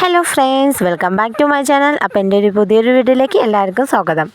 Hello friends, welcome back to my channel. അപ്പോൾ എൻ്റെ ഒരു പുതിയൊരു വീഡിയോയിലേക്ക് എല്ലാവർക്കും സ്വാഗതം.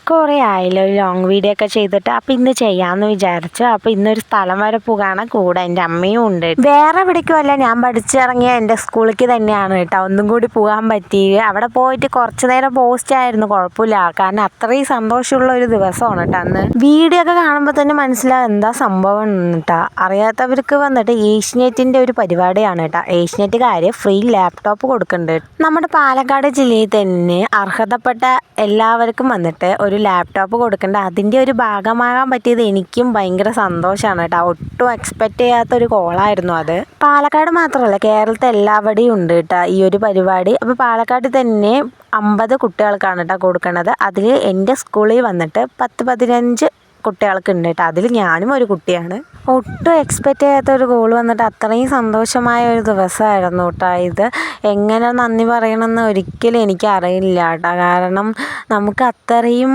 കുറേ ആയല്ലോ ലോങ് വീഡിയോ ഒക്കെ ചെയ്തിട്ട്. അപ്പോൾ ഇന്ന് ചെയ്യാമെന്ന് വിചാരിച്ചു. അപ്പോൾ ഇന്നൊരു സ്ഥലം വരെ പോകാണ്. കൂടെ എൻ്റെ അമ്മയും ഉണ്ട്. വേറെ എവിടേക്കുമല്ല, ഞാൻ പഠിച്ചിറങ്ങിയ എൻ്റെ സ്കൂളിലേക്ക് തന്നെയാണ് കേട്ടോ. ഒന്നും കൂടി പോകാൻ പറ്റി. അവിടെ പോയിട്ട് കുറച്ച് നേരം പോസ്റ്റ് ആയിരുന്നു, കുഴപ്പമില്ല. കാരണം അത്രയും സന്തോഷമുള്ള ഒരു ദിവസമാണ് കേട്ടോ അന്ന്. വീഡിയോ ഒക്കെ കാണുമ്പോൾ തന്നെ മനസ്സിലാവും എന്താ സംഭവം കേട്ടോ. അറിയാത്തവർക്ക് വന്നിട്ട് ഏഷ്യനെറ്റിൻ്റെ ഒരു പരിപാടിയാണ് കേട്ടോ. ഏഷ്യനെറ്റുകാർ ഫ്രീ ലാപ്ടോപ്പ് കൊടുക്കുന്നുണ്ട്. നമ്മുടെ പാലക്കാട് ജില്ലയിൽ തന്നെ അർഹതപ്പെട്ട എല്ലാവർക്കും വന്നിട്ട് ഒരു ലാപ്ടോപ്പ് കൊടുക്കേണ്ട അതിൻ്റെ ഒരു ഭാഗമാകാൻ പറ്റിയത് എനിക്കും ഭയങ്കര സന്തോഷമാണ് കേട്ടോ. ഒട്ടും എക്സ്പെക്റ്റ് ചെയ്യാത്തൊരു കോളായിരുന്നു അത്. പാലക്കാട് മാത്രമല്ല, കേരളത്തിൽ എല്ലാവിടെയും ഉണ്ട് കേട്ടോ ഈ ഒരു പരിപാടി. അപ്പോൾ പാലക്കാട് തന്നെ 50 കുട്ടികൾക്കാണ് കേട്ടോ കൊടുക്കുന്നത്. അതിൽ എൻ്റെ സ്കൂളിൽ വന്നിട്ട് 10-15 കുട്ടികൾക്ക് ഉണ്ട് കേട്ടോ. അതിൽ ഞാനും ഒരു കുട്ടിയാണ്. ഒട്ടും എക്സ്പെക്റ്റ് ചെയ്യാത്തൊരു കോൾ വന്നിട്ട് അത്രയും സന്തോഷമായ ഒരു ദിവസമായിരുന്നു കേട്ടോ ഇത്. എങ്ങനെ നന്ദി പറയണമെന്ന് ഒരിക്കലും എനിക്കറിയില്ല കേട്ടോ. കാരണം നമുക്ക് അത്രയും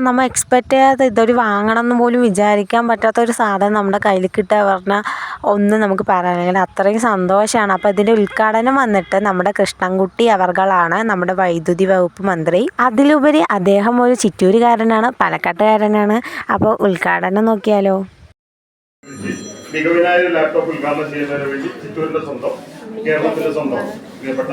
നമ്മൾ എക്സ്പെക്റ്റ് ചെയ്യാത്ത ഇതൊരു വാങ്ങണമെന്ന് പോലും വിചാരിക്കാൻ പറ്റാത്തൊരു സാധനം നമ്മുടെ കയ്യിൽ കിട്ടുക പറഞ്ഞാൽ ഒന്നും നമുക്ക് പറയാനില്ല. അത്രയും സന്തോഷമാണ്. അപ്പോൾ ഇതിൻ്റെ ഉദ്ഘാടനം വന്നിട്ട് നമ്മുടെ കൃഷ്ണൻകുട്ടി അവർകളാണ്, നമ്മുടെ വൈദ്യുതി വകുപ്പ് മന്ത്രി. അതിലുപരി അദ്ദേഹം ഒരു ചിറ്റൂരുകാരനാണ്, പാലക്കാട്ടുകാരനാണ്. അപ്പോൾ ഉദ്ഘാടനം നോക്കിയാലോ. മികവിനായ ലാപ്ടോപ്പ് ഉദ്ഘാടനം ചെയ്യുന്നതിന് വേണ്ടി ചിറ്റൂരിന്റെ സ്വന്തം, കേരളത്തിന്റെ സ്വന്തം പ്രിയപ്പെട്ട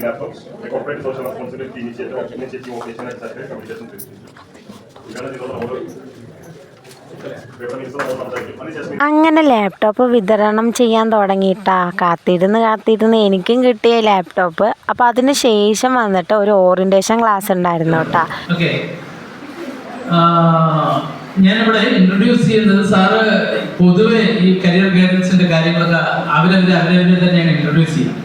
laptops, the corporate social responsibility initiative of Operation and Satellite Communication System. അങ്ങനെ ലാപ്ടോപ്പ് വിതരണം ചെയ്യാൻ തുടങ്ങിയിട്ടാ. കാത്തിരുന്ന് എനിക്കും കിട്ടിയ ലാപ്ടോപ്പ്. അപ്പോൾ അതിന് ശേഷം വന്നിട്ട് ഒരു ഓറിയന്റേഷൻ ക്ലാസ് ഉണ്ടായിരുന്നു കേട്ടോ. ഞാനിവിടെ ഇൻട്രൊഡ്യൂസ് ചെയ്യുന്നത്, സാറ് പൊതുവെ ഈ കരിയർ ഗൈഡൻസിന്റെ കാര്യങ്ങളൊക്കെ അവരവരെ തന്നെയാണ് ഇൻട്രൊഡ്യൂസ് ചെയ്യുന്നത്.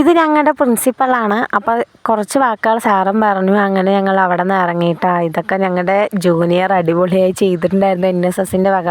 ഇത് ഞങ്ങളുടെ പ്രിൻസിപ്പളാണ്. അപ്പോൾ കുറച്ച് വാക്കുകൾ സാറും പറഞ്ഞു. അങ്ങനെ ഞങ്ങൾ അവിടെ നിന്ന് ഇറങ്ങിയിട്ടാണ്. ഇതൊക്കെ ഞങ്ങളുടെ ജൂനിയർ അടിപൊളിയായി ചെയ്തിട്ടുണ്ടായിരുന്നു NSSൻ്റെ വക.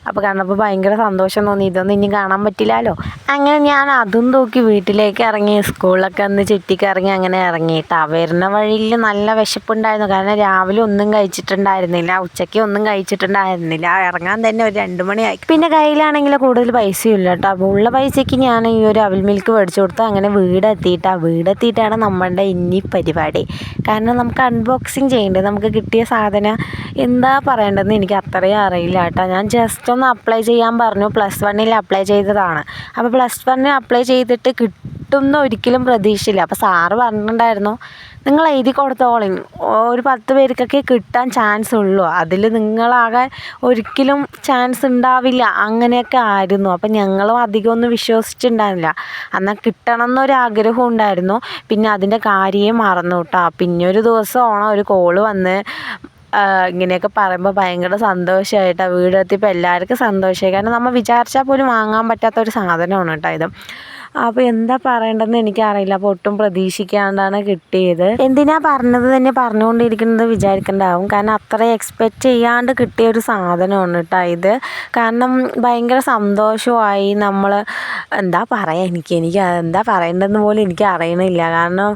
അപ്പോൾ കണ്ടപ്പോൾ ഭയങ്കര സന്തോഷം തോന്നി. ഇതൊന്നും ഇനി കാണാൻ പറ്റില്ലല്ലോ. അങ്ങനെ ഞാൻ അതും തൂക്കി വീട്ടിലേക്ക് ഇറങ്ങി. സ്കൂളിലൊക്കെ ഒന്ന് ചുറ്റിക്കിറങ്ങി അങ്ങനെ ഇറങ്ങിയിട്ടാണ്. വരുന്ന വഴിയിൽ നല്ല വിശപ്പുണ്ടായിരുന്നു. കാരണം രാവിലെ ഒന്നും കഴിച്ചിട്ടുണ്ടായിരുന്നില്ല, ഉച്ചയ്ക്ക് ഒന്നും കഴിച്ചിട്ടുണ്ടായിരുന്നില്ല. ഇറങ്ങാൻ തന്നെ ഒരു 2 മണിയായി. പിന്നെ കയ്യിലാണെങ്കിൽ കൂടുതൽ പൈസയും ഇല്ല കേട്ടോ. അപ്പോൾ ഉള്ള പൈസയ്ക്ക് ഞാൻ ഈ ഒരു അവിൽ മിൽക്ക് മേടിച്ചു കൊടുത്തു. അങ്ങനെ വീടെത്തിയിട്ടാണ് നമ്മളുടെ ഇനി പരിപാടി. കാരണം നമുക്ക് അൺബോക്സിങ് ചെയ്യേണ്ടത്. നമുക്ക് കിട്ടിയ സാധനം എന്താ പറയേണ്ടതെന്ന് എനിക്ക് അത്രയും അറിയില്ല കേട്ടോ. ഞാൻ ജസ്റ്റ് ഒന്ന് അപ്ലൈ ചെയ്യാൻ പറഞ്ഞു. +1 അപ്ലൈ ചെയ്തതാണ്. അപ്പോൾ +1 അപ്ലൈ ചെയ്തിട്ട് കിട്ടുമെന്ന് ഒരിക്കലും പ്രതീക്ഷയില്ല. അപ്പോൾ സാറ് പറഞ്ഞിട്ടുണ്ടായിരുന്നു, നിങ്ങൾ എഴുതി കൊടുത്തോളി, ഒരു 10 പേർക്കൊക്കെ കിട്ടാൻ ചാൻസ് ഉള്ളൂ, അതിൽ നിങ്ങളാകാൻ ഒരിക്കലും ചാൻസ് ഉണ്ടാവില്ല, അങ്ങനെയൊക്കെ ആയിരുന്നു. അപ്പം ഞങ്ങളും അധികമൊന്നും വിശ്വസിച്ചിട്ടുണ്ടായിരുന്നില്ല. എന്നാൽ കിട്ടണം എന്നൊരാഗ്രഹം ഉണ്ടായിരുന്നു. പിന്നെ അതിൻ്റെ കാര്യം മറന്നു കേട്ടോ. പിന്നെ ഒരു ദിവസം ഒരു കോള് വന്ന് ഇങ്ങനെയൊക്കെ പറയുമ്പോൾ ഭയങ്കര സന്തോഷമായിട്ടാണ്. വീടെത്തിയപ്പോൾ എല്ലാവർക്കും സന്തോഷമായി. കാരണം നമ്മൾ വിചാരിച്ചാൽ പോലും വാങ്ങാൻ പറ്റാത്തൊരു സാധനമാണ് കേട്ടോ ഇത്. അപ്പോൾ എന്താ പറയേണ്ടതെന്ന് എനിക്കറിയില്ല. അപ്പോൾ ഒട്ടും പ്രതീക്ഷിക്കാണ്ടാണ് കിട്ടിയത്. എന്തിനാ പറഞ്ഞത് തന്നെ പറഞ്ഞുകൊണ്ടിരിക്കുന്നത് വിചാരിക്കണ്ടാവും. കാരണം അത്ര എക്സ്പെക്റ്റ് ചെയ്യാണ്ട് കിട്ടിയ ഒരു സാധനമാണ് കേട്ടോ ഇത്. കാരണം ഭയങ്കര സന്തോഷമായി. നമ്മൾ എന്താ പറയുക, എനിക്ക് എന്താ പറയേണ്ടതെന്ന് പോലും എനിക്ക് അറിയണില്ല. കാരണം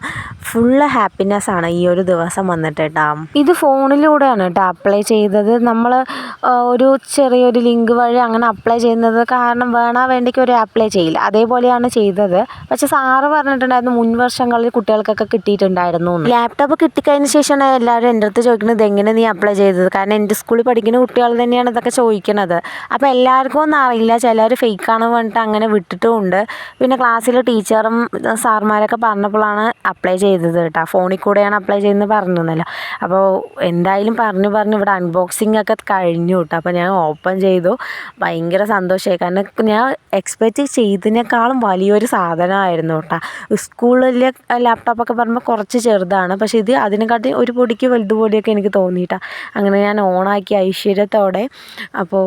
ഫുള്ള് ഹാപ്പിനെസ്സാണ് ഈ ഒരു ദിവസം വന്നിട്ട് കേട്ടോ. ഇത് ഫോണിലൂടെയാണ് കേട്ടോ അപ്ലൈ ചെയ്തത്. നമ്മൾ ഒരു ചെറിയൊരു ലിങ്ക് വഴി അങ്ങനെ അപ്ലൈ ചെയ്യുന്നത്. കാരണം വേണ്ടിക്ക് ഒരു അപ്ലൈ ചെയ്യില്ല, അതേപോലെയാണ് ചെയ്തത്. പക്ഷെ സാറ് പറഞ്ഞിട്ടുണ്ടായിരുന്നു മുൻ വർഷങ്ങളിൽ കുട്ടികൾക്കൊക്കെ കിട്ടിയിട്ടുണ്ടായിരുന്നു. ലാപ്ടോപ്പ് കിട്ടിക്കഴിഞ്ഞ ശേഷമാണ് എല്ലാവരും എൻ്റെ അടുത്ത് ചോദിക്കുന്നത്, ഇതെങ്ങനെ നീ അപ്ലൈ ചെയ്തത്? കാരണം എൻ്റെ സ്കൂളിൽ പഠിക്കുന്ന കുട്ടികൾ തന്നെയാണ് ഇതൊക്കെ ചോദിക്കുന്നത്. അപ്പോൾ എല്ലാവർക്കും ഒന്നും അറിയില്ല. ചിലർ ഫേക്കാണ് പറഞ്ഞിട്ട് അങ്ങനെ വിട്ടിട്ടുമുണ്ട്. പിന്നെ ക്ലാസ്സിൽ ടീച്ചറും സാർമാരൊക്കെ പറഞ്ഞപ്പോഴാണ് അപ്ലൈ ചെയ്തത് കേട്ടോ. ഫോണിൽ കൂടെയാണ് അപ്ലൈ ചെയ്യുന്നത് പറഞ്ഞിരുന്നല്ലോ. അപ്പോൾ എന്തായാലും പറഞ്ഞു ഇവിടെ അൺബോക്സിംഗ് ഒക്കെ കഴിഞ്ഞു കേട്ടോ. അപ്പോൾ ഞാൻ ഓപ്പൺ ചെയ്തു. ഭയങ്കര സന്തോഷമായി. കാരണം ഞാൻ എക്സ്പെക്റ്റ് ചെയ്തതിനേക്കാളും വലിയൊരു സാധനമായിരുന്നു കേട്ടോ. സ്കൂളിലെ ലാപ്ടോപ്പൊക്കെ പറയുമ്പോൾ കുറച്ച് ചെറുതാണ്. പക്ഷേ ഇത് അതിനെക്കാട്ടി ഒരു പൊടിക്ക് വലുതുപോലെയൊക്കെ എനിക്ക് തോന്നിയിട്ടാണ്. അങ്ങനെ ഞാൻ ഓണാക്കി ഐശ്വര്യത്തോടെ. അപ്പോൾ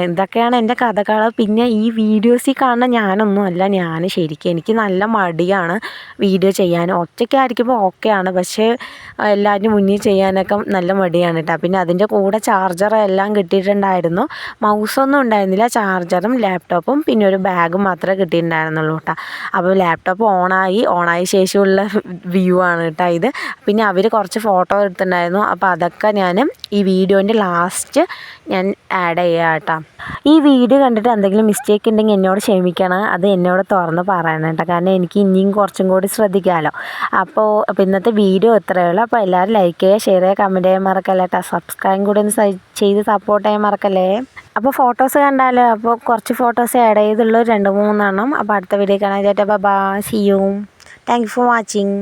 ഇതൊക്കെയാണ് എൻ്റെ കഥകൾ. പിന്നെ ഈ വീഡിയോസിൽ കാണുന്ന ഞാനൊന്നും അല്ല. ഞാൻ ശരിക്കും എനിക്ക് നല്ല മടിയാണ് വീഡിയോ ചെയ്യാൻ. ഒറ്റയ്ക്കായിരിക്കും സംസാരിക്കുമ്പോൾ ഓക്കെയാണ്, പക്ഷേ എല്ലാവരും മുന്നിൽ ചെയ്യാനൊക്കെ നല്ല മടിയാണ് കേട്ടോ. പിന്നെ അതിൻ്റെ കൂടെ ചാർജർ എല്ലാം കിട്ടിയിട്ടുണ്ടായിരുന്നു. മൗസൊന്നും ഉണ്ടായിരുന്നില്ല, ചാർജറും ലാപ്ടോപ്പും പിന്നെ ഒരു ബാഗും മാത്രമേ കിട്ടിയിട്ടുണ്ടായിരുന്നുള്ളൂ കേട്ടോ. അപ്പോൾ ലാപ്ടോപ്പ് ഓണായ ശേഷമുള്ള വ്യൂ ആണ് കേട്ടോ ഇത്. പിന്നെ അവർ കുറച്ച് ഫോട്ടോ എടുത്തിട്ടുണ്ടായിരുന്നു. അപ്പോൾ അതൊക്കെ ഞാൻ ഈ വീഡിയോൻ്റെ ലാസ്റ്റ് ഞാൻ ആഡ് ചെയ്യാം കേട്ടോ. ഈ വീഡിയോ കണ്ടിട്ട് എന്തെങ്കിലും മിസ്റ്റേക്ക് ഉണ്ടെങ്കിൽ എന്നോട് ക്ഷമിക്കണം, അത് എന്നോട് തുറന്ന് പറയണം കേട്ടോ. കാരണം എനിക്ക് ഇനിയും കുറച്ചും കൂടി ശ്രദ്ധിക്കാമല്ലോ. അപ്പോൾ ഇന്നത്തെ വീഡിയോ ഇത്രയേ ഉള്ളൂ. അപ്പോൾ എല്ലാവരും ലൈക്ക് ചെയ്യുക, ഷെയർ ചെയ്യുക, കമൻറ്റ് ചെയ്യാൻ മറക്കല്ലേ കേട്ടോ. സബ്സ്ക്രൈബ് കൂടി ഒന്ന് ചെയ്ത് സപ്പോർട്ട് ചെയ്യാൻ മറക്കല്ലേ. അപ്പോൾ ഫോട്ടോസ് കണ്ടാലോ, അപ്പോൾ കുറച്ച് ഫോട്ടോസ് ആഡ് ചെയ്തുള്ളൂ, 2-3 എണ്ണം. അപ്പോൾ അടുത്ത വീഡിയോ കാണാൻ ചേട്ടാ. Bye, see you, thank you for watching.